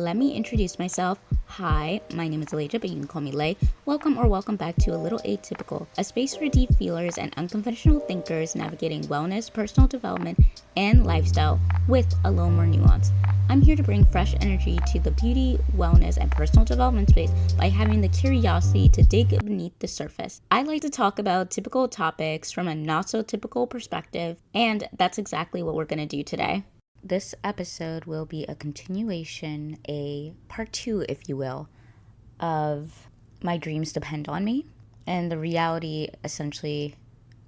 let me introduce myself. Hi, my name is Elijah, but you can call me Lay. Welcome back to A Little Atypical, a space for deep feelers and unconventional thinkers navigating wellness, personal development, and lifestyle with a little more nuance. I'm here to bring fresh energy to the beauty, wellness, and personal development space by having the curiosity to dig beneath the surface. I like to talk about typical topics from a not so typical perspective, and that's exactly what we're going to do today. This episode will be a continuation, a part 2, if you will, of My Dreams Depend on Me and the reality, essentially,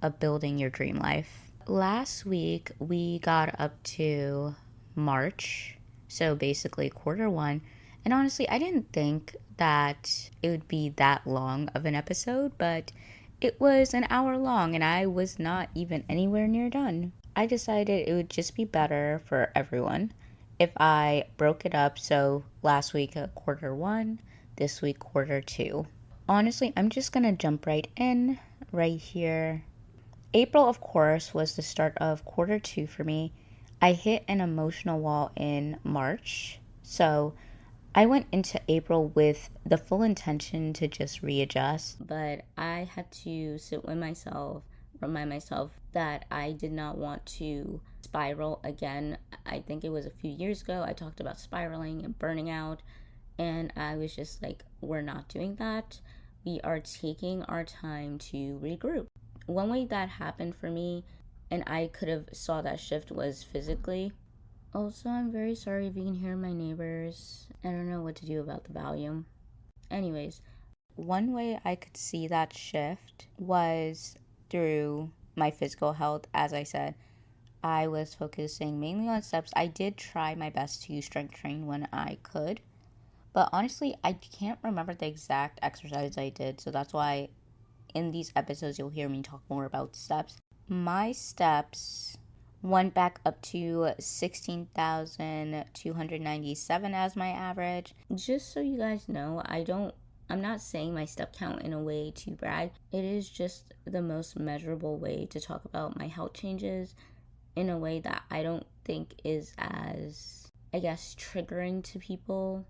of building your dream life. Last week, we got up to March, so basically quarter 1, and honestly, I didn't think that it would be that long of an episode, but it was an hour long, and I was not even anywhere near done. I decided it would just be better for everyone if I broke it up. So last week, quarter 1, this week, quarter 2. Honestly, I'm just going to jump right in right here. April, of course, was the start of quarter 2 for me. I hit an emotional wall in March. So I went into April with the full intention to just readjust, but I had to sit with myself, remind myself that I did not want to spiral again. I think it was a few years ago I talked about spiraling and burning out, and I was just like, we're not doing that. We are taking our time to regroup. One way that happened for me, and I could have saw that shift, was physically. Also, I'm very sorry if you can hear my neighbors. I don't know what to do about the volume. Anyways, one way I could see that shift was through my physical health. As I said, I was focusing mainly on steps. I did try my best to strength train when I could, but honestly, I can't remember the exact exercise I did, so that's why in these episodes you'll hear me talk more about steps. My steps went back up to 16,297 as my average. Just so you guys know, I'm not saying my step count in a way to brag. It is just the most measurable way to talk about my health changes in a way that I don't think is as, triggering to people.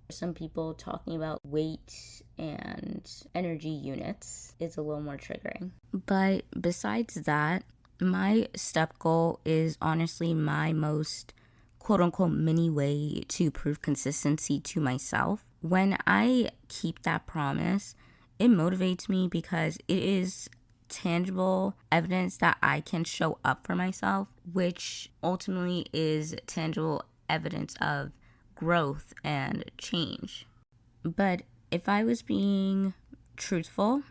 Some people talking about weight and energy units is a little more triggering. But besides that, my step goal is honestly my most quote-unquote mini way to prove consistency to myself. When I keep that promise, it motivates me because it is tangible evidence that I can show up for myself, which ultimately is tangible evidence of growth and change. But if I was being truthful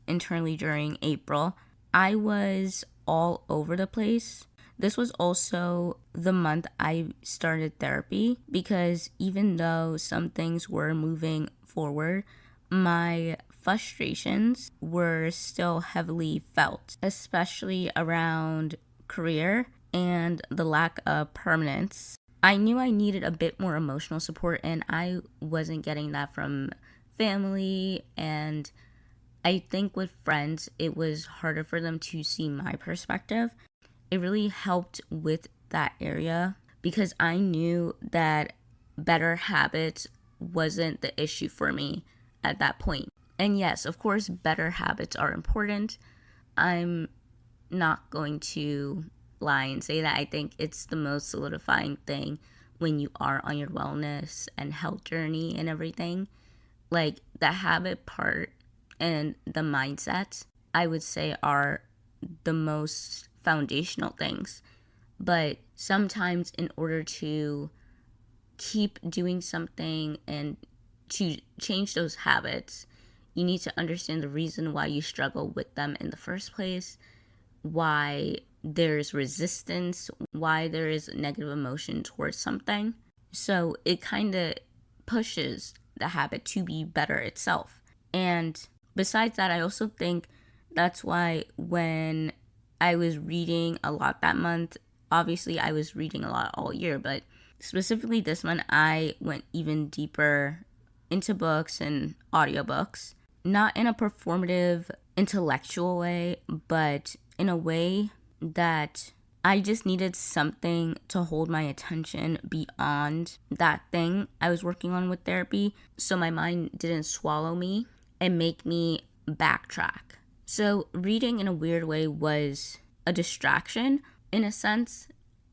internally during April, I was all over the place. This was also the month I started therapy because even though some things were moving forward, my frustrations were still heavily felt, especially around career and the lack of permanence. I knew I needed a bit more emotional support, and I wasn't getting that from family, and I think with friends, it was harder for them to see my perspective. It really helped with that area because I knew that better habits wasn't the issue for me at that point. And yes, of course, better habits are important. I'm not going to lie and say that I think it's the most solidifying thing when you are on your wellness and health journey and everything. Like the habit part and the mindset, I would say, are the most foundational things. But sometimes in order to keep doing something and to change those habits, you need to understand the reason why you struggle with them in the first place, why there's resistance, why there is negative emotion towards something. So it kind of pushes the habit to be better itself. And besides that, I also think that's why when I was reading a lot that month, obviously I was reading a lot all year, but specifically this month, I went even deeper into books and audiobooks, not in a performative, intellectual way, but in a way that I just needed something to hold my attention beyond that thing I was working on with therapy, so my mind didn't swallow me and make me backtrack. So reading in a weird way was a distraction in a sense,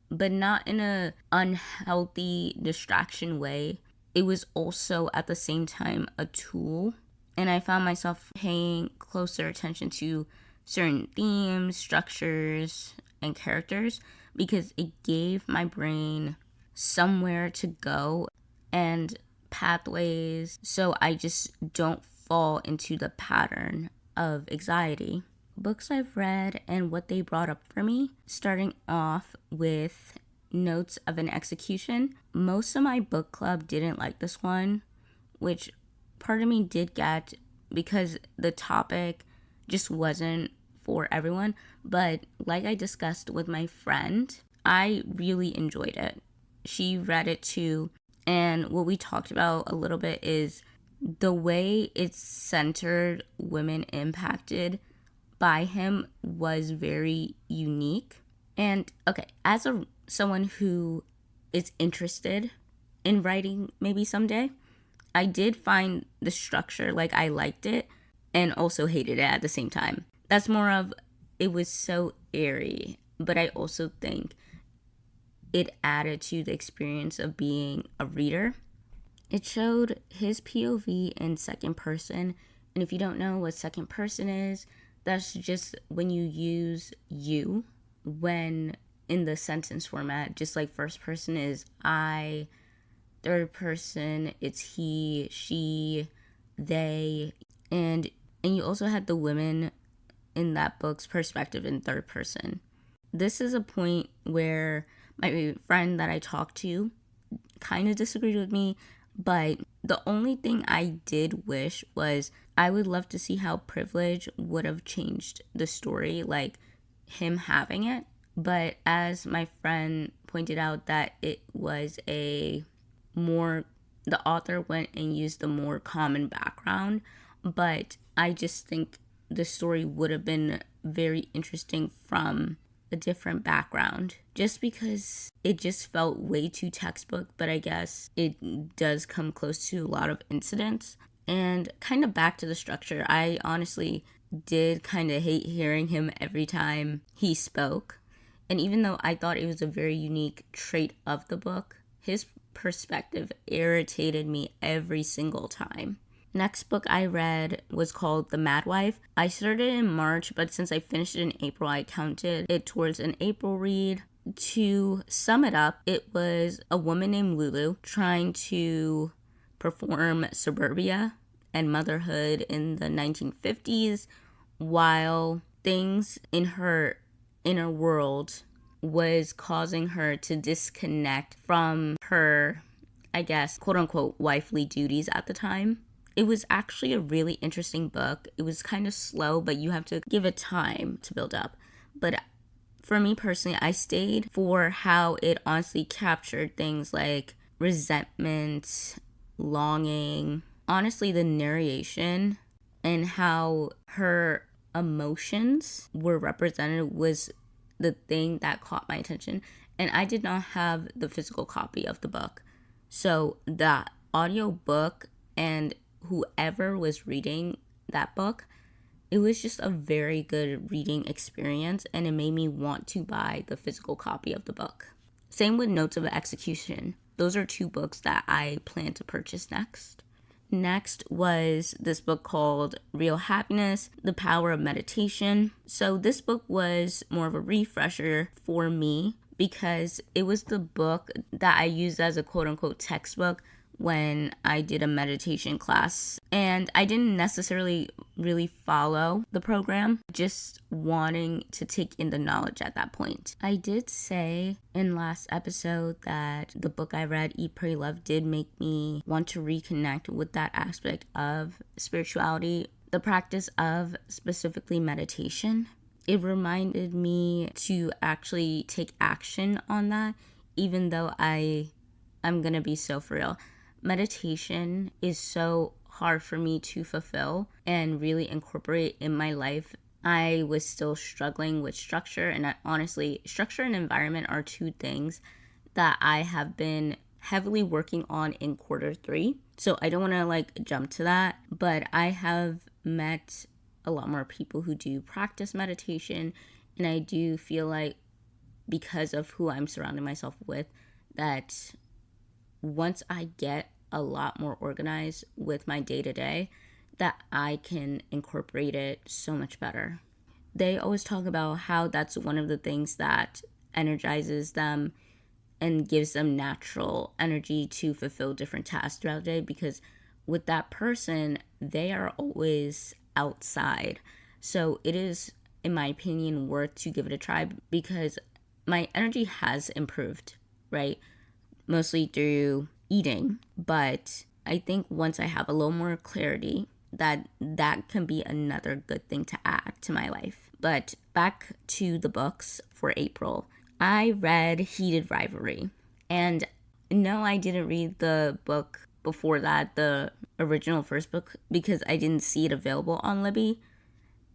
but not in a unhealthy distraction way. It was also at the same time a tool, and I found myself paying closer attention to certain themes, structures, and characters because it gave my brain somewhere to go and pathways so I just don't fall into the pattern of anxiety. Books I've read and what they brought up for me, starting off with Notes of an Execution. Most of my book club didn't like this one, which part of me did get because the topic just wasn't for everyone. But like I discussed with my friend, I really enjoyed it. She read it too. And what we talked about a little bit is the way it's centered women impacted by him was very unique. And okay, as someone who is interested in writing maybe someday, I did find the structure, like I liked it and also hated it at the same time. That's more of, it was so airy, but I also think it added to the experience of being a reader. It showed his POV in second person, and if you don't know what second person is, that's just when you use you when in the sentence format, just like first person is I, third person it's he, she, they, and you also had the women in that book's perspective in third person. This is a point where my friend that I talked to kind of disagreed with me, but the only thing I did wish was I would love to see how privilege would have changed the story, like him having it. But as my friend pointed out, that it was the author went and used the more common background, but I just think the story would have been very interesting from a different background, just because it just felt way too textbook, but I guess it does come close to a lot of incidents. And kind of back to the structure, I honestly did kind of hate hearing him every time he spoke. And even though I thought it was a very unique trait of the book, his perspective irritated me every single time. Next book I read was called The Mad Wife. I started in March, but since I finished it in April, I counted it towards an April read. To sum it up, it was a woman named Lulu trying to perform suburbia and motherhood in the 1950s while things in her inner world was causing her to disconnect from her, I guess, quote unquote, wifely duties at the time. It was actually a really interesting book. It was kind of slow, but you have to give it time to build up. But for me personally, I stayed for how it honestly captured things like resentment, longing, honestly, the narration, and how her emotions were represented was the thing that caught my attention. And I did not have the physical copy of the book. So the audio book and whoever was reading that book, it was just a very good reading experience, and it made me want to buy the physical copy of the book. Same with Notes of Execution. Those are two books that I plan to purchase next. Next was this book called Real Happiness, The Power of Meditation. So this book was more of a refresher for me because it was the book that I used as a quote-unquote textbook when I did a meditation class. And I didn't necessarily really follow the program, just wanting to take in the knowledge at that point. I did say in last episode that the book I read, Eat, Pray, Love, did make me want to reconnect with that aspect of spirituality, the practice of specifically meditation. It reminded me to actually take action on that, even though I'm gonna be so for real. Meditation is so hard for me to fulfill and really incorporate in my life I was still struggling with structure. And honestly, structure and environment are two things that I have been heavily working on in Q3. So I don't want to jump to that, but I have met a lot more people who do practice meditation. And I do feel like, because of who I'm surrounding myself with, that once I get a lot more organized with my day-to-day, that I can incorporate it so much better. They always talk about how that's one of the things that energizes them and gives them natural energy to fulfill different tasks throughout the day, because with that person, they are always outside. So it is, in my opinion, worth to give it a try, because my energy has improved, right? Mostly through eating. But I think once I have a little more clarity, that can be another good thing to add to my life. But back to the books for April. I read Heated Rivalry. And no, I didn't read the book before that, the original first book, because I didn't see it available on Libby.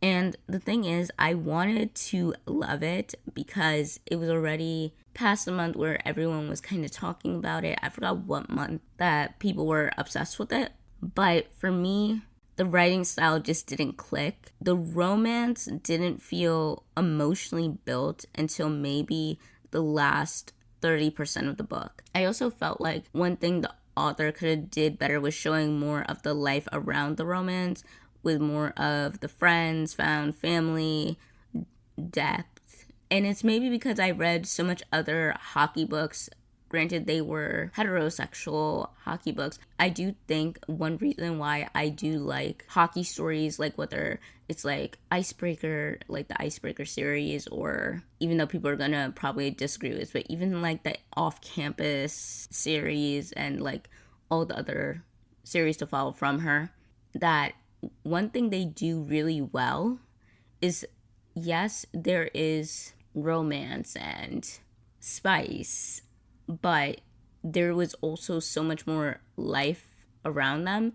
And the thing is, I wanted to love it because it was already past the month where everyone was kind of talking about it. I forgot what month that people were obsessed with it. But for me, the writing style just didn't click. The romance didn't feel emotionally built until maybe the last 30% of the book. I also felt like one thing the author could have did better was showing more of the life around the romance, with more of the friends, found family, depth. And it's maybe because I read so much other hockey books. Granted, they were heterosexual hockey books. I do think one reason why I do like hockey stories, like whether it's like Icebreaker, like the Icebreaker series, or even though people are gonna probably disagree with this, but even like the Off-Campus series and like all the other series to follow from her, that one thing they do really well is, yes, there is romance and spice, but there was also so much more life around them.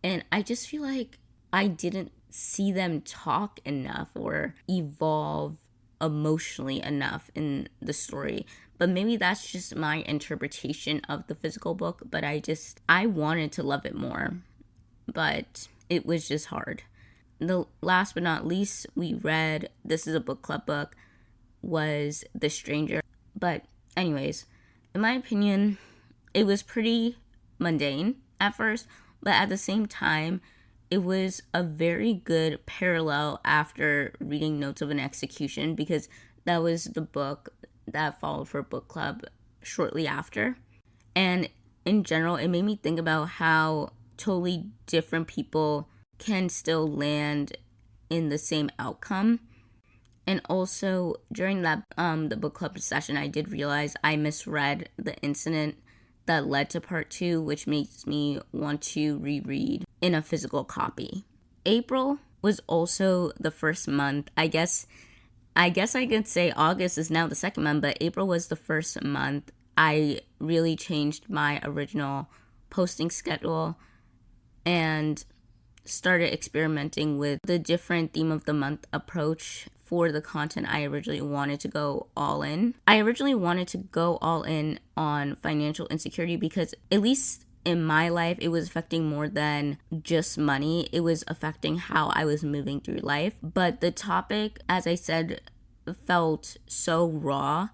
And I just feel like I didn't see them talk enough or evolve emotionally enough in the story. But maybe that's just my interpretation of the physical book, but I wanted to love it more, but it was just hard. The last but not least we read, this is a book club book, was The Stranger. But anyways, in my opinion, it was pretty mundane at first, but at the same time, it was a very good parallel after reading Notes of an Execution, because that was the book that followed for book club shortly after. And in general, it made me think about how totally different people can still land in the same outcome. And also during that the book club session, I did realize I misread the incident that led to part 2, which makes me want to reread in a physical copy. April was also the first month. I guess I could say August is now the second month, but April was the first month I really changed my original posting schedule and started experimenting with the different theme of the month approach for the content I originally wanted to go all in. I originally wanted to go all in on financial insecurity because, at least in my life, it was affecting more than just money. It was affecting how I was moving through life. But the topic, as I said, felt so raw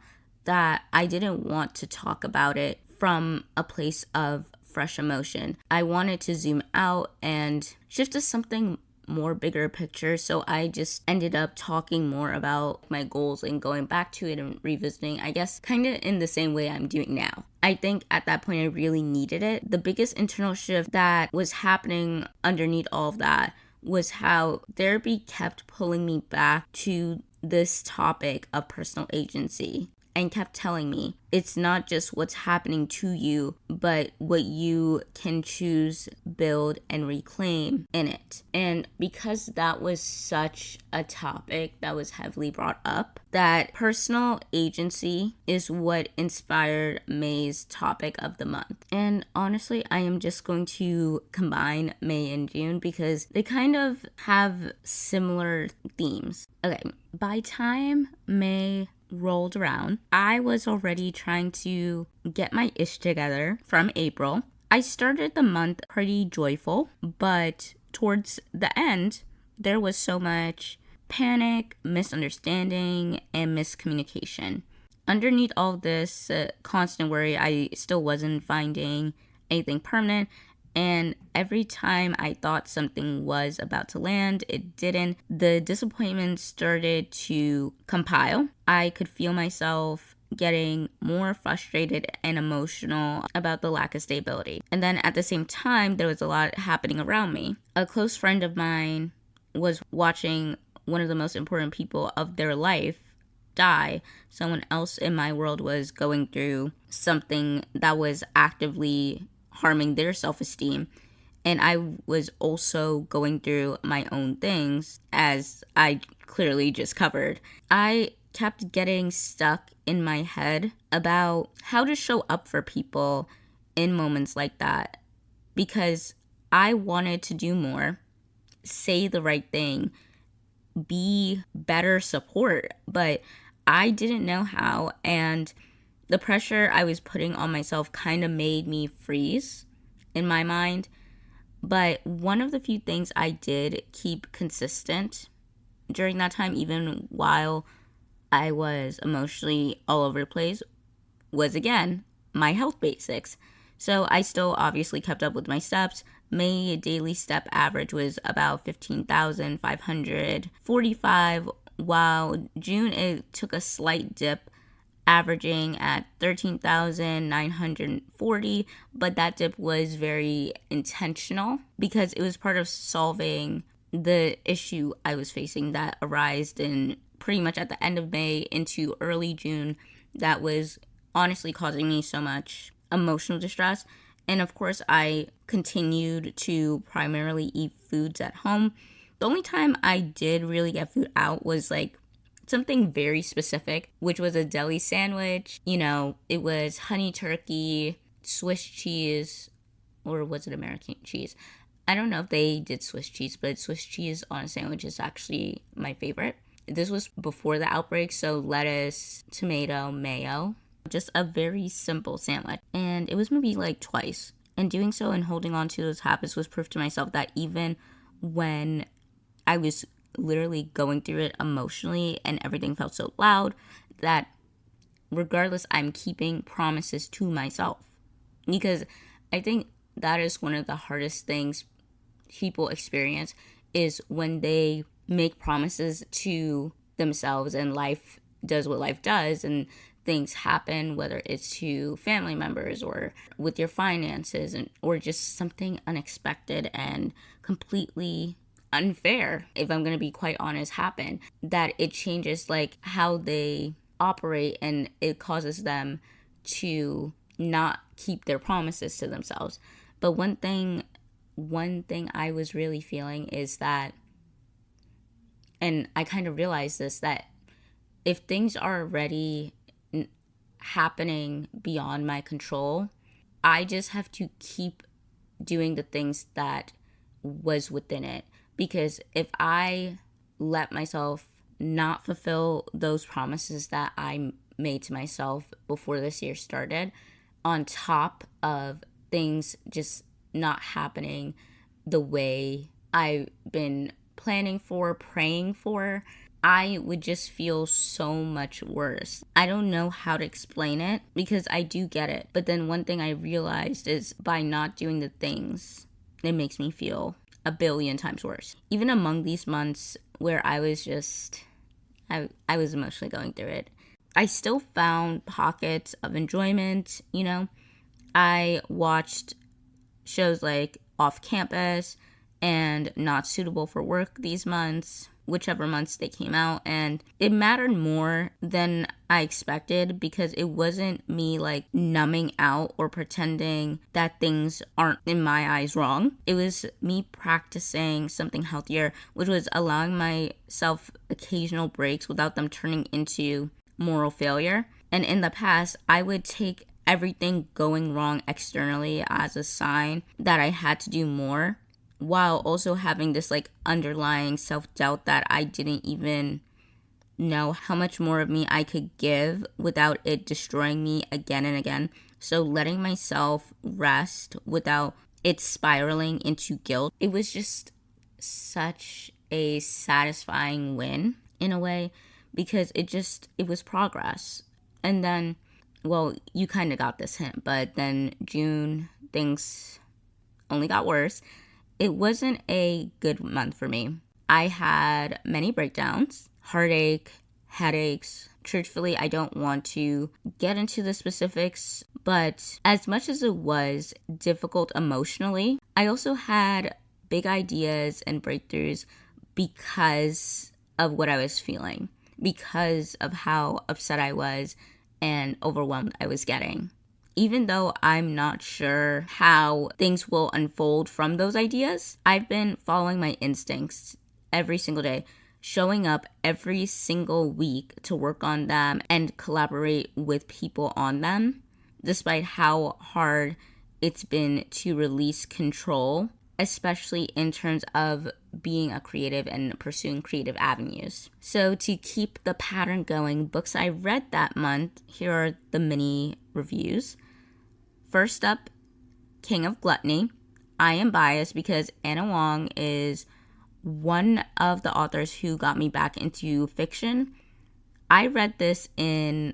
that I didn't want to talk about it from a place of fresh emotion. I wanted to zoom out and shift to something more bigger picture, so I just ended up talking more about my goals and going back to it and revisiting, I guess, kind of in the same way I'm doing now. I think at that point I really needed it. The biggest internal shift that was happening underneath all of that was how therapy kept pulling me back to this topic of personal agency. and kept telling me it's not just what's happening to you, but what you can choose, build, and reclaim in it. And because that was such a topic that was heavily brought up, that personal agency is what inspired May's topic of the month. And honestly, I am just going to combine May and June because they kind of have similar themes. Okay, by time May rolled around, I was already trying to get my ish together from April. I started the month pretty joyful, but towards the end, there was so much panic, misunderstanding, and miscommunication. Underneath all this constant worry, I still wasn't finding anything permanent. And every time I thought something was about to land, it didn't. The disappointment started to compile. I could feel myself getting more frustrated and emotional about the lack of stability. And then at the same time, there was a lot happening around me. A close friend of mine was watching one of the most important people of their life die. Someone else in my world was going through something that was actively harming their self-esteem, and I was also going through my own things, as I clearly just covered. I kept getting stuck in my head about how to show up for people in moments like that, because I wanted to do more, say the right thing, be better support, but I didn't know how, and the pressure I was putting on myself kind of made me freeze in my mind. But one of the few things I did keep consistent during that time, even while I was emotionally all over the place, was again my health basics. So I still obviously kept up with my steps. My daily step average was about 15,545, while June it took a slight dip, averaging at 13,940, but that dip was very intentional because it was part of solving the issue I was facing that arose in pretty much at the end of May into early June that was honestly causing me so much emotional distress. And of course, I continued to primarily eat foods at home. The only time I did really get food out was like something very specific, which was a deli sandwich. You know, it was honey turkey, Swiss cheese, or was it American cheese? I don't know if they did Swiss cheese, but Swiss cheese on a sandwich is actually my favorite. This was before the outbreak, so lettuce, tomato, mayo. Just a very simple sandwich. And it was maybe like twice. And doing so and holding on to those habits was proof to myself that even when I was literally going through it emotionally and everything felt so loud, that regardless, I'm keeping promises to myself. Because I think that is one of the hardest things people experience is when they make promises to themselves and life does what life does and things happen, whether it's to family members or with your finances or just something unexpected and completely unfair, if I'm going to be quite honest, happen, that it changes like how they operate and it causes them to not keep their promises to themselves. But one thing I was really feeling is that, and I kind of realized this, that if things are already happening beyond my control, I just have to keep doing the things that was within it. Because if I let myself not fulfill those promises that I made to myself before this year started, on top of things just not happening the way I've been planning for, praying for, I would just feel so much worse. I don't know how to explain it because I do get it. But then one thing I realized is by not doing the things, it makes me feel a billion times worse. Even among these months where I was just, I was emotionally going through it, I still found pockets of enjoyment, you know. I watched shows like Off Campus and Not Suitable for Work these months, whichever months they came out, and it mattered more than I expected because it wasn't me like numbing out or pretending that things aren't in my eyes wrong. It was me practicing something healthier, which was allowing myself occasional breaks without them turning into moral failure. And in the past, I would take everything going wrong externally as a sign that I had to do more, while also having this like underlying self-doubt that I didn't even know how much more of me I could give without it destroying me again and again. So letting myself rest without it spiraling into guilt, it was just such a satisfying win in a way, because it was progress. And then, well, you kind of got this hint, but then June, things only got worse. It wasn't a good month for me. I had many breakdowns, heartache, headaches. Truthfully, I don't want to get into the specifics, but as much as it was difficult emotionally, I also had big ideas and breakthroughs because of what I was feeling, because of how upset I was and overwhelmed I was getting. Even though I'm not sure how things will unfold from those ideas, I've been following my instincts every single day, showing up every single week to work on them and collaborate with people on them, despite how hard it's been to release control, especially in terms of being a creative and pursuing creative avenues. So to keep the pattern going, books I read that month, here are the mini reviews. First up, King of Gluttony. I am biased because Anna Wong is one of the authors who got me back into fiction. I read this in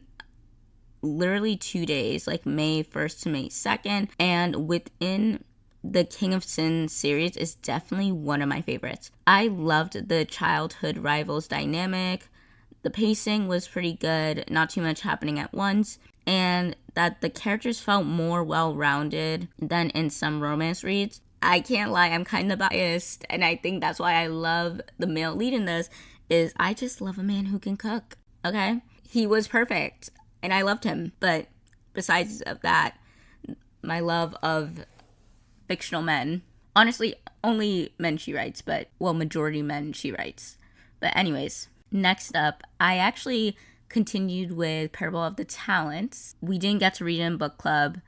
literally 2 days, like May 1st to May 2nd, and within the King of Sin series is definitely one of my favorites. I loved the childhood rivals dynamic. The pacing was pretty good, not too much happening at once, and that the characters felt more well-rounded than in some romance reads. I can't lie, I'm kind of biased, and I think that's why I love the male lead in this, is I just love a man who can cook, okay? He was perfect, and I loved him, but besides of that, my love of fictional men, honestly, only men she writes, but, well, majority men she writes. But anyways, next up, I actually continued with Parable of the Talents. We didn't get to read it in book club,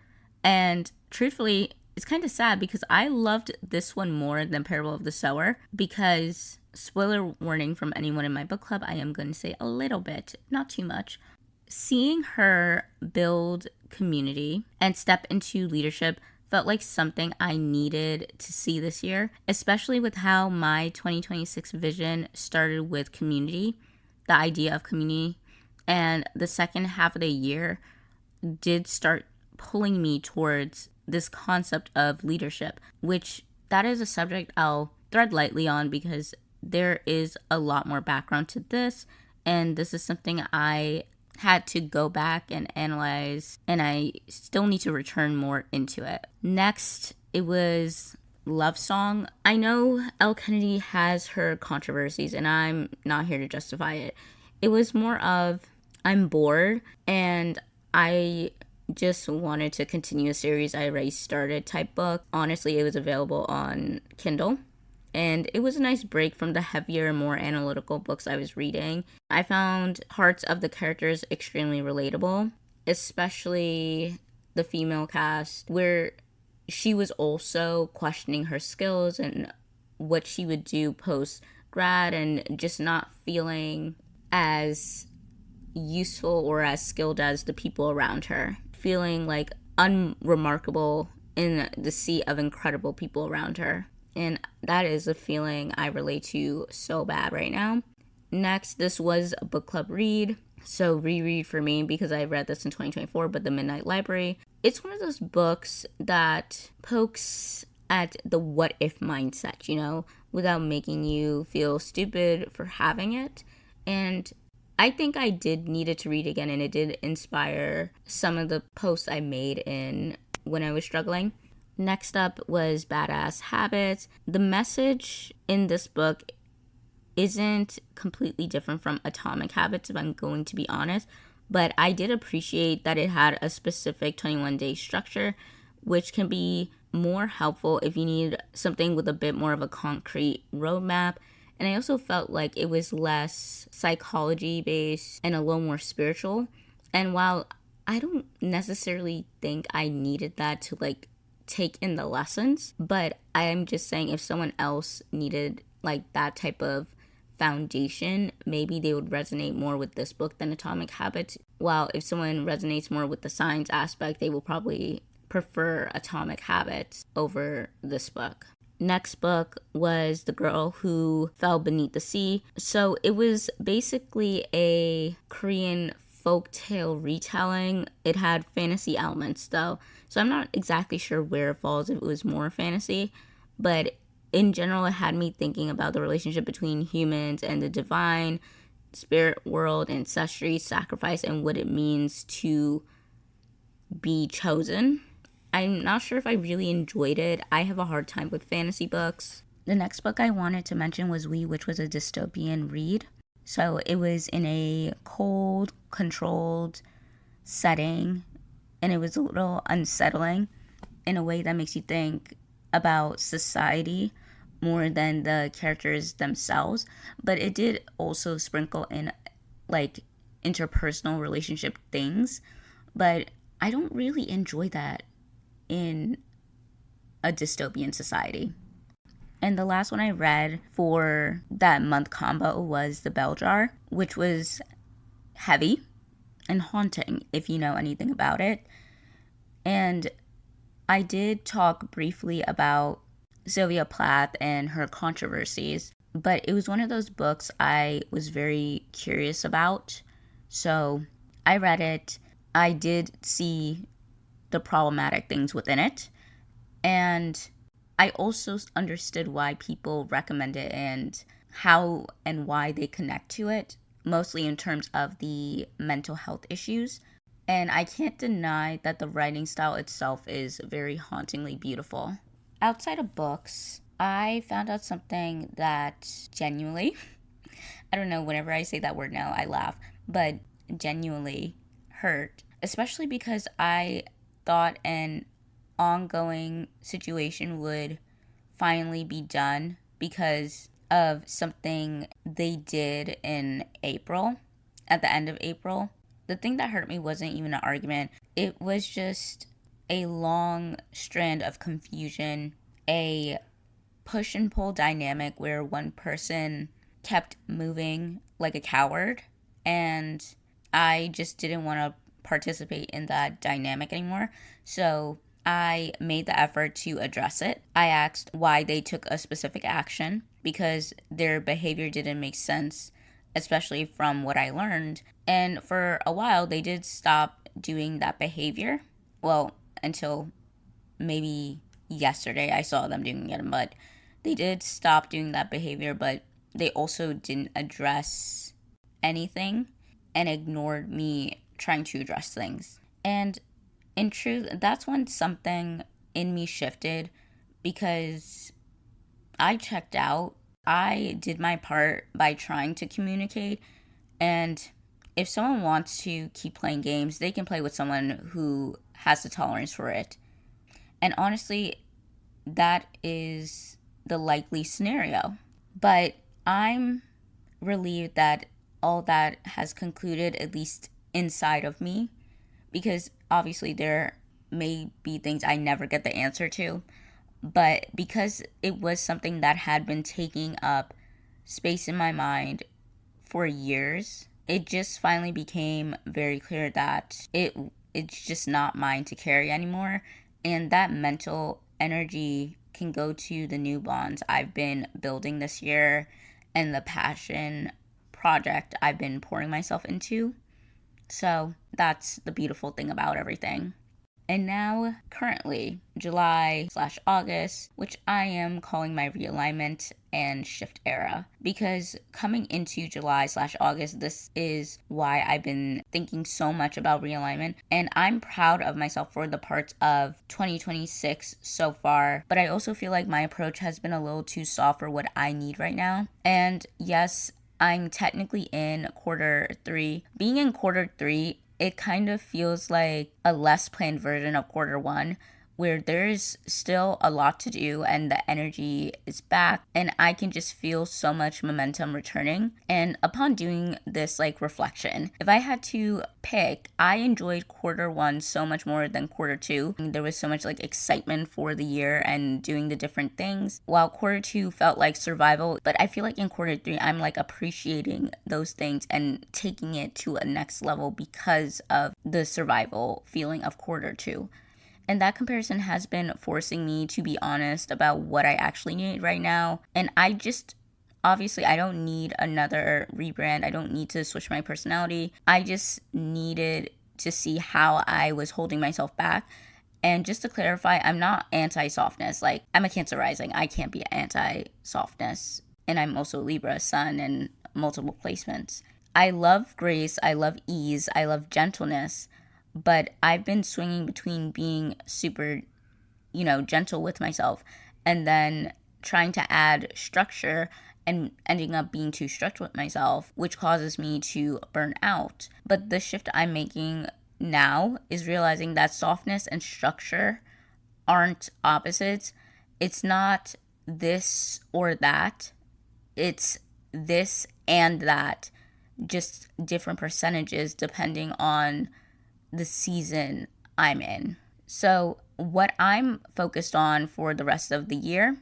and truthfully, it's kind of sad because I loved this one more than Parable of the Sower, because, spoiler warning from anyone in my book club, I am going to say a little bit, not too much. Seeing her build community and step into leadership felt like something I needed to see this year, especially with how my 2026 vision started with community, the idea of community, and the second half of the year did start pulling me towards this concept of leadership, which that is a subject I'll thread lightly on because there is a lot more background to this, and this is something I had to go back and analyze, and I still need to return more into it. Next, it was Love Song. I know Elle Kennedy has her controversies, and I'm not here to justify it. It was more of, I'm bored, and I just wanted to continue a series I already started type book. Honestly, it was available on Kindle, and it was a nice break from the heavier, more analytical books I was reading. I found parts of the characters extremely relatable, especially the female cast, where she was also questioning her skills and what she would do post-grad and just not feeling as useful or as skilled as the people around her. Feeling like unremarkable in the sea of incredible people around her. And that is a feeling I relate to so bad right now. Next, this was a book club read. So reread for me because I read this in 2024, but The Midnight Library. It's one of those books that pokes at the what if mindset, you know, without making you feel stupid for having it. And I think I did need it to read again, and it did inspire some of the posts I made in when I was struggling. Next up was Badass Habits. The message in this book isn't completely different from Atomic Habits, if I'm going to be honest, but I did appreciate that it had a specific 21-day structure, which can be more helpful if you need something with a bit more of a concrete roadmap. And I also felt like it was less psychology based and a little more spiritual. And while I don't necessarily think I needed that to like take in the lessons, but I am just saying if someone else needed like that type of foundation, maybe they would resonate more with this book than Atomic Habits. While if someone resonates more with the science aspect, they will probably prefer Atomic Habits over this book. Next book was The Girl Who Fell Beneath the Sea. So it was basically a Korean folktale retelling. It had fantasy elements though, so I'm not exactly sure where it falls if it was more fantasy, but in general it had me thinking about the relationship between humans and the divine, spirit world, ancestry, sacrifice, and what it means to be chosen. I'm not sure if I really enjoyed it. I have a hard time with fantasy books. The next book I wanted to mention was We, which was a dystopian read. So it was in a cold, controlled setting, and it was a little unsettling in a way that makes you think about society more than the characters themselves. But it did also sprinkle in like interpersonal relationship things, but I don't really enjoy that in a dystopian society. And the last one I read for that month combo was The Bell Jar, which was heavy and haunting if you know anything about it. And I did talk briefly about Sylvia Plath and her controversies, but it was one of those books I was very curious about. So I read it. I did see the problematic things within it, and I also understood why people recommend it and how and why they connect to it, mostly in terms of the mental health issues. And I can't deny that the writing style itself is very hauntingly beautiful. Outside of books, I found out something that genuinely, I don't know, whenever I say that word now, I laugh, but genuinely hurt, especially because I thought an ongoing situation would finally be done because of something they did in April, at the end of April. The thing that hurt me wasn't even an argument, it was just a long strand of confusion, a push and pull dynamic where one person kept moving like a coward, and I just didn't want to participate in that dynamic anymore. So I made the effort to address it. I asked why they took a specific action because their behavior didn't make sense, especially from what I learned. And for a while, they did stop doing that behavior. Well, until maybe yesterday I saw them doing it, but they did stop doing that behavior, but they also didn't address anything and ignored me trying to address things. And in truth, that's when something in me shifted because I checked out. I did my part by trying to communicate, and if someone wants to keep playing games, they can play with someone who has the tolerance for it. And honestly, that is the likely scenario. But I'm relieved that all that has concluded, at least inside of me, because obviously there may be things I never get the answer to. But because it was something that had been taking up space in my mind for years, it just finally became very clear that it's just not mine to carry anymore. And that mental energy can go to the new bonds I've been building this year and the passion project I've been pouring myself into. So that's the beautiful thing about everything. And now, currently, July/August, which I am calling my realignment and shift era, because coming into July/August, this is why I've been thinking so much about realignment, and I'm proud of myself for the parts of 2026 so far, but I also feel like my approach has been a little too soft for what I need right now. And yes, I'm technically in quarter 3. Being in quarter 3, it kind of feels like a less planned version of quarter 1, where there's still a lot to do and the energy is back, and I can just feel so much momentum returning. And upon doing this reflection, if I had to pick, I enjoyed quarter 1 so much more than quarter 2. There was so much excitement for the year and doing the different things, while quarter 2 felt like survival. But I feel like in quarter 3, I'm appreciating those things and taking it to a next level because of the survival feeling of quarter 2. And that comparison has been forcing me to be honest about what I actually need right now. And obviously, I don't need another rebrand. I don't need to switch my personality. I just needed to see how I was holding myself back. And just to clarify, I'm not anti-softness. I'm a Cancer rising. I can't be anti-softness. And I'm also Libra, sun, and multiple placements. I love grace. I love ease. I love gentleness. But I've been swinging between being super, gentle with myself and then trying to add structure and ending up being too strict with myself, which causes me to burn out. But the shift I'm making now is realizing that softness and structure aren't opposites. It's not this or that. It's this and that, just different percentages depending on the season I'm in. So what I'm focused on for the rest of the year,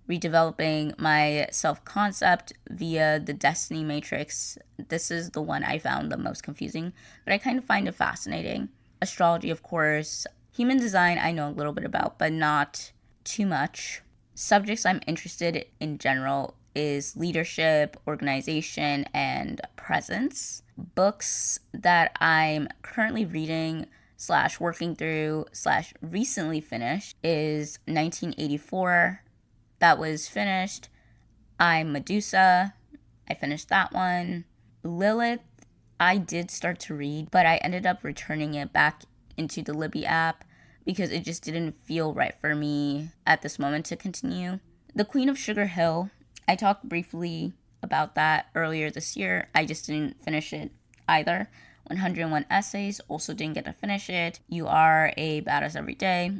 redeveloping my self-concept via the Destiny Matrix. This is the one I found the most confusing, but I kind of find it fascinating. Astrology, of course. Human design, I know a little bit about, but not too much. Subjects I'm interested in general is leadership, organization, and presence. Books that I'm currently reading / working through / recently finished is 1984. That was finished. I'm Medusa. I finished that one. Lilith, I did start to read, but I ended up returning it back into the Libby app because it just didn't feel right for me at this moment to continue. The Queen of Sugar Hill, I talked briefly about that earlier this year. I just didn't finish it either. 101 Essays, also didn't get to finish it. You Are a Badass Every Day.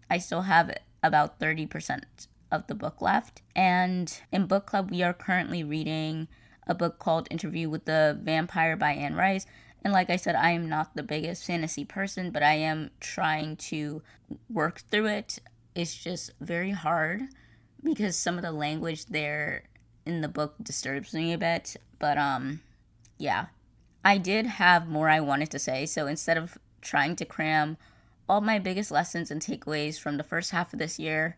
I still have about 30% of the book left. And in book club, we are currently reading a book called Interview with the Vampire by Anne Rice. And like I said, I am not the biggest fantasy person, but I am trying to work through it. It's just very hard because some of the language there in the book disturbs me a bit. But yeah. I did have more I wanted to say, so instead of trying to cram all my biggest lessons and takeaways from the first half of this year,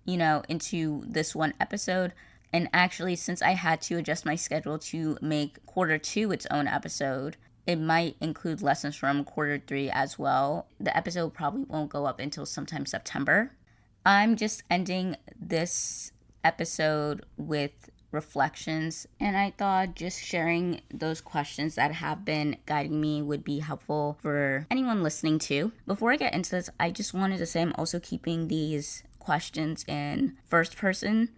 into this one episode, and actually since I had to adjust my schedule to make quarter 2 its own episode, it might include lessons from quarter 3 as well. The episode probably won't go up until sometime September. I'm just ending this episode with reflections, and I thought just sharing those questions that have been guiding me would be helpful for anyone listening too. Before I get into this, I just wanted to say I'm also keeping these questions in first person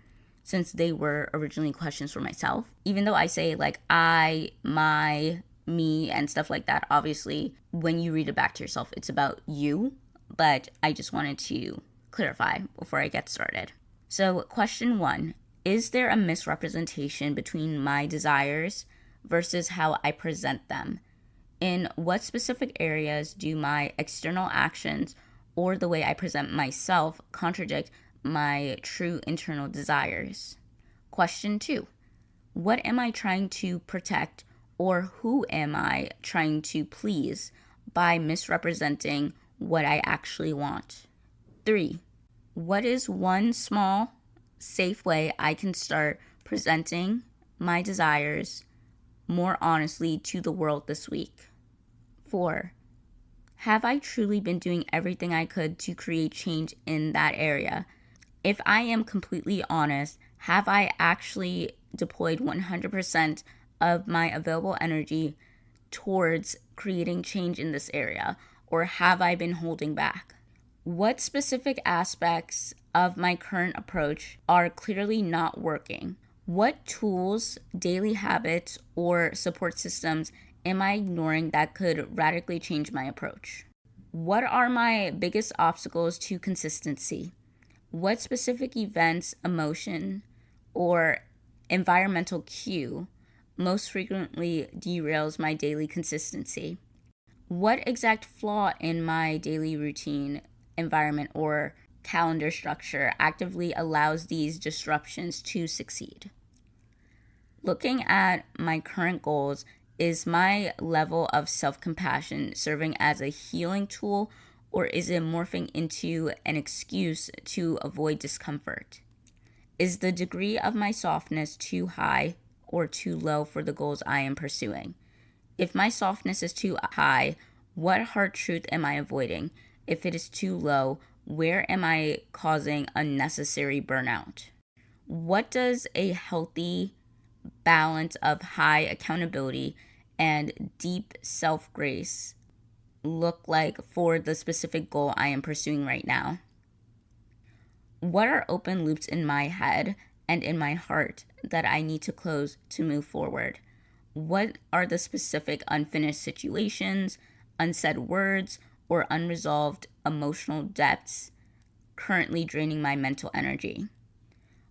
since they were originally questions for myself. Even though I say I, my, me, and stuff like that, obviously when you read it back to yourself, it's about you, but I just wanted to clarify before I get started. So question 1, is there a misrepresentation between my desires versus how I present them? In what specific areas do my external actions or the way I present myself contradict my true internal desires? Question 2, what am I trying to protect or who am I trying to please by misrepresenting what I actually want? 3, what is one small, safe way I can start presenting my desires more honestly to the world this week? 4, have I truly been doing everything I could to create change in that area? If I am completely honest, have I actually deployed 100% of my available energy towards creating change in this area, or have I been holding back? What specific aspects of my current approach are clearly not working? What tools, daily habits, or support systems am I ignoring that could radically change my approach? What are my biggest obstacles to consistency? What specific events, emotion, or environmental cue most frequently derails my daily consistency? What exact flaw in my daily routine, environment, or calendar structure actively allows these disruptions to succeed? Looking at my current goals, is my level of self-compassion serving as a healing tool, or is it morphing into an excuse to avoid discomfort? Is the degree of my softness too high or too low for the goals I am pursuing? If my softness is too high, what hard truth am I avoiding? If it is too low, where am I causing unnecessary burnout? What does a healthy balance of high accountability and deep self-grace look like for the specific goal I am pursuing right now? What are open loops in my head and in my heart that I need to close to move forward? What are the specific unfinished situations, unsaid words, or unresolved emotional depths currently draining my mental energy?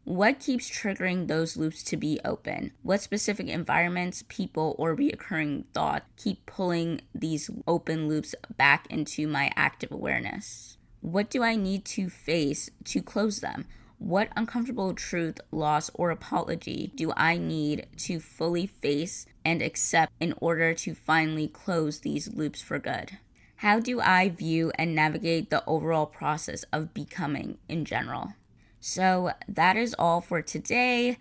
What keeps triggering those loops to be open? What specific environments, people, or reoccurring thoughts keep pulling these open loops back into my active awareness? What do I need to face to close them? What uncomfortable truth, loss, or apology do I need to fully face and accept in order to finally close these loops for good? How do I view and navigate the overall process of becoming in general? So that is all for today.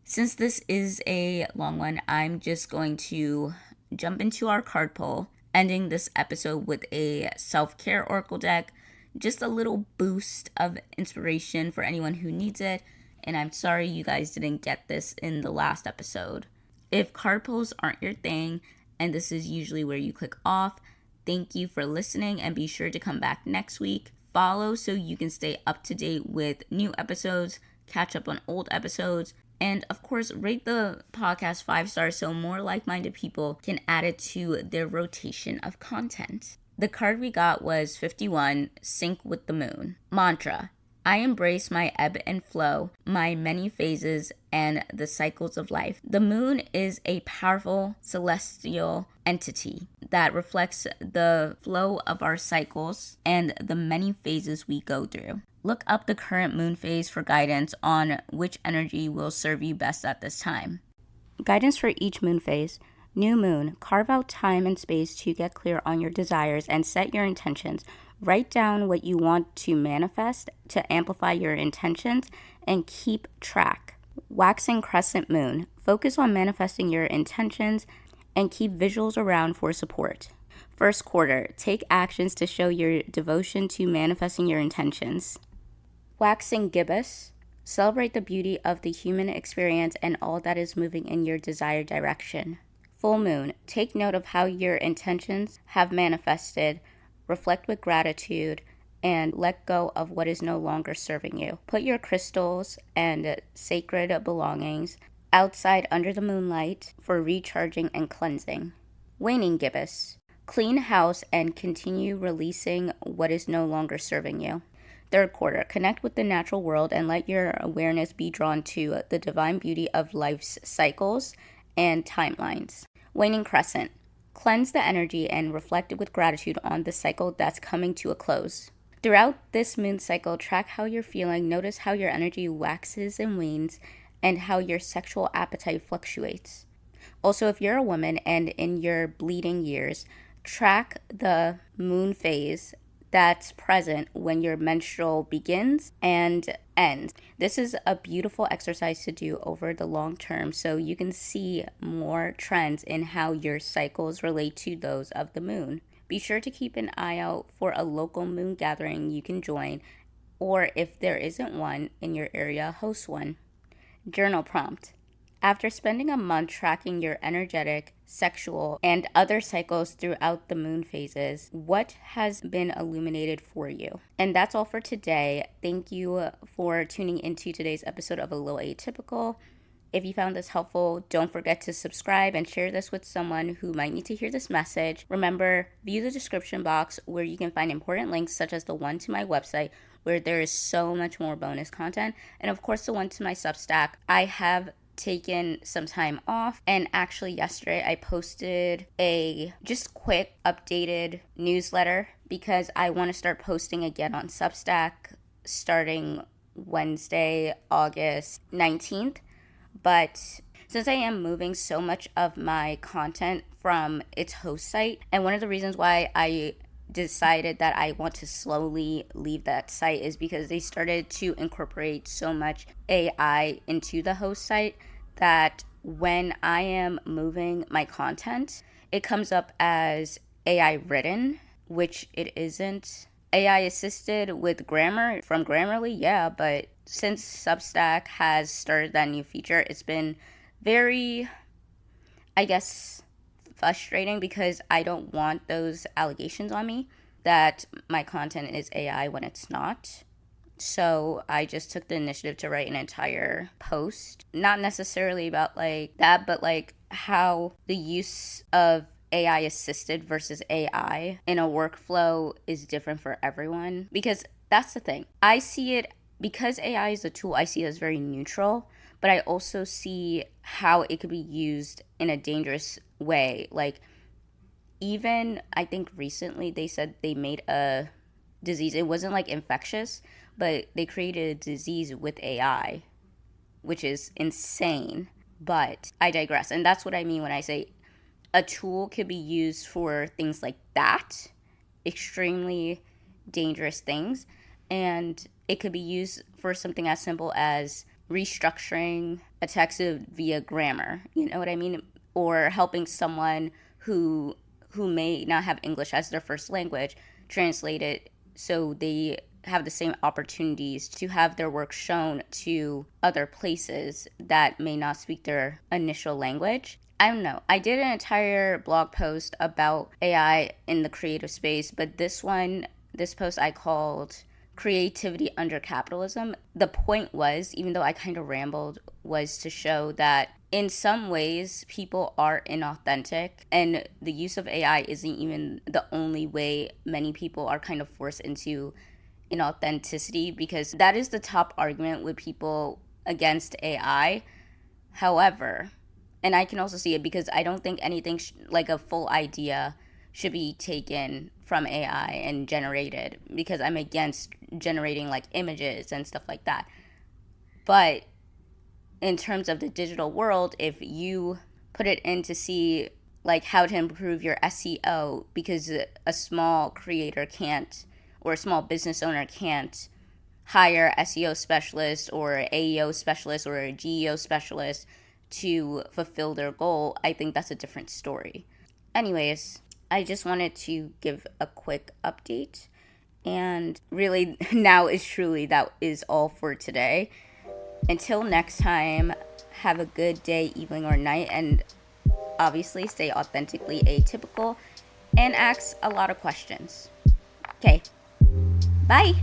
Since this is a long one, I'm just going to jump into our card pull, ending this episode with a self-care oracle deck. Just a little boost of inspiration for anyone who needs it. And I'm sorry you guys didn't get this in the last episode. If card pulls aren't your thing, and this is usually where you click off, thank you for listening, and be sure to come back next week. Follow so you can stay up to date with new episodes, catch up on old episodes, and of course, rate the podcast 5 stars so more like-minded people can add it to their rotation of content. The card we got was 51, Sync with the Moon. Mantra: I embrace my ebb and flow, my many phases, and the cycles of life. The moon is a powerful celestial entity that reflects the flow of our cycles and the many phases we go through. Look up the current moon phase for guidance on which energy will serve you best at this time. Guidance for each moon phase. New moon, carve out time and space to get clear on your desires and set your intentions. Write down what you want to manifest to amplify your intentions and keep track. Waxing crescent moon, focus on manifesting your intentions and keep visuals around for support. First quarter, take actions to show your devotion to manifesting your intentions. Waxing gibbous, celebrate the beauty of the human experience and all that is moving in your desired direction. Full moon, take note of how your intentions have manifested, reflect with gratitude, and let go of what is no longer serving you. Put your crystals and sacred belongings outside under the moonlight for recharging and cleansing. Waning gibbous, clean house and continue releasing what is no longer serving you. Third quarter, connect with the natural world and let your awareness be drawn to the divine beauty of life's cycles and timelines. Waning crescent, cleanse the energy and reflect with gratitude on the cycle that's coming to a close. Throughout this moon cycle, track how you're feeling, notice how your energy waxes and wanes, and how your sexual appetite fluctuates. Also, if you're a woman and in your bleeding years, track the moon phase that's present when your menstrual begins and ends. This is a beautiful exercise to do over the long term so you can see more trends in how your cycles relate to those of the moon. Be sure to keep an eye out for a local moon gathering you can join or if there isn't one in your area, host one. Journal prompt. After spending a month tracking your energetic, sexual, and other cycles throughout the moon phases, what has been illuminated for you? And that's all for today. Thank you for tuning into today's episode of A Little Atypical. If you found this helpful, don't forget to subscribe and share this with someone who might need to hear this message. Remember, view the description box where you can find important links such as the one to my website where there is so much more bonus content, and of course the one to my Substack. I have taken some time off, and actually yesterday I posted a just quick updated newsletter because I want to start posting again on Substack starting Wednesday, August 19th. But since I am moving so much of my content from its host site, and one of the reasons why I decided that I want to slowly leave that site is because they started to incorporate so much AI into the host site that when I am moving my content, it comes up as AI written, which it isn't. AI assisted with grammar from Grammarly, yeah, but since Substack has started that new feature, it's been very, I guess, frustrating because I don't want those allegations on me that my content is AI when it's not. So I just took the initiative to write an entire post, not necessarily about like that, but like how the use of AI assisted versus AI in a workflow is different for everyone. Because that's the thing. I see it, because AI is a tool, I see it as very neutral, but I also see how it could be used in a dangerous way. Like, even I think recently they said they made a disease. It wasn't like infectious, but they created a disease with AI, which is insane. But I digress. And that's what I mean when I say a tool could be used for things like that, extremely dangerous things. And it could be used for something as simple as restructuring a text via grammar. You know what I mean? Or helping someone who may not have English as their first language translate it so they have the same opportunities to have their work shown to other places that may not speak their initial language. I don't know. I did an entire blog post about AI in the creative space, but this post I called Creativity Under Capitalism. The point was, even though I kind of rambled, was to show that in some ways people are inauthentic, and the use of AI isn't even the only way many people are kind of forced into inauthenticity, because that is the top argument with people against AI. However, and I can also see it because I don't think anything like a full idea should be taken from AI and generated, because I'm against generating like images and stuff like that. But in terms of the digital world, if you put it in to see like how to improve your SEO, because a small creator can't, or a small business owner can't hire SEO specialist or AEO specialist or a GEO specialist to fulfill their goal, I think that's a different story. Anyways, I just wanted to give a quick update, and really now is truly that is all for today. Until next time, have a good day, evening, or night, and obviously stay authentically atypical and ask a lot of questions. Okay, bye.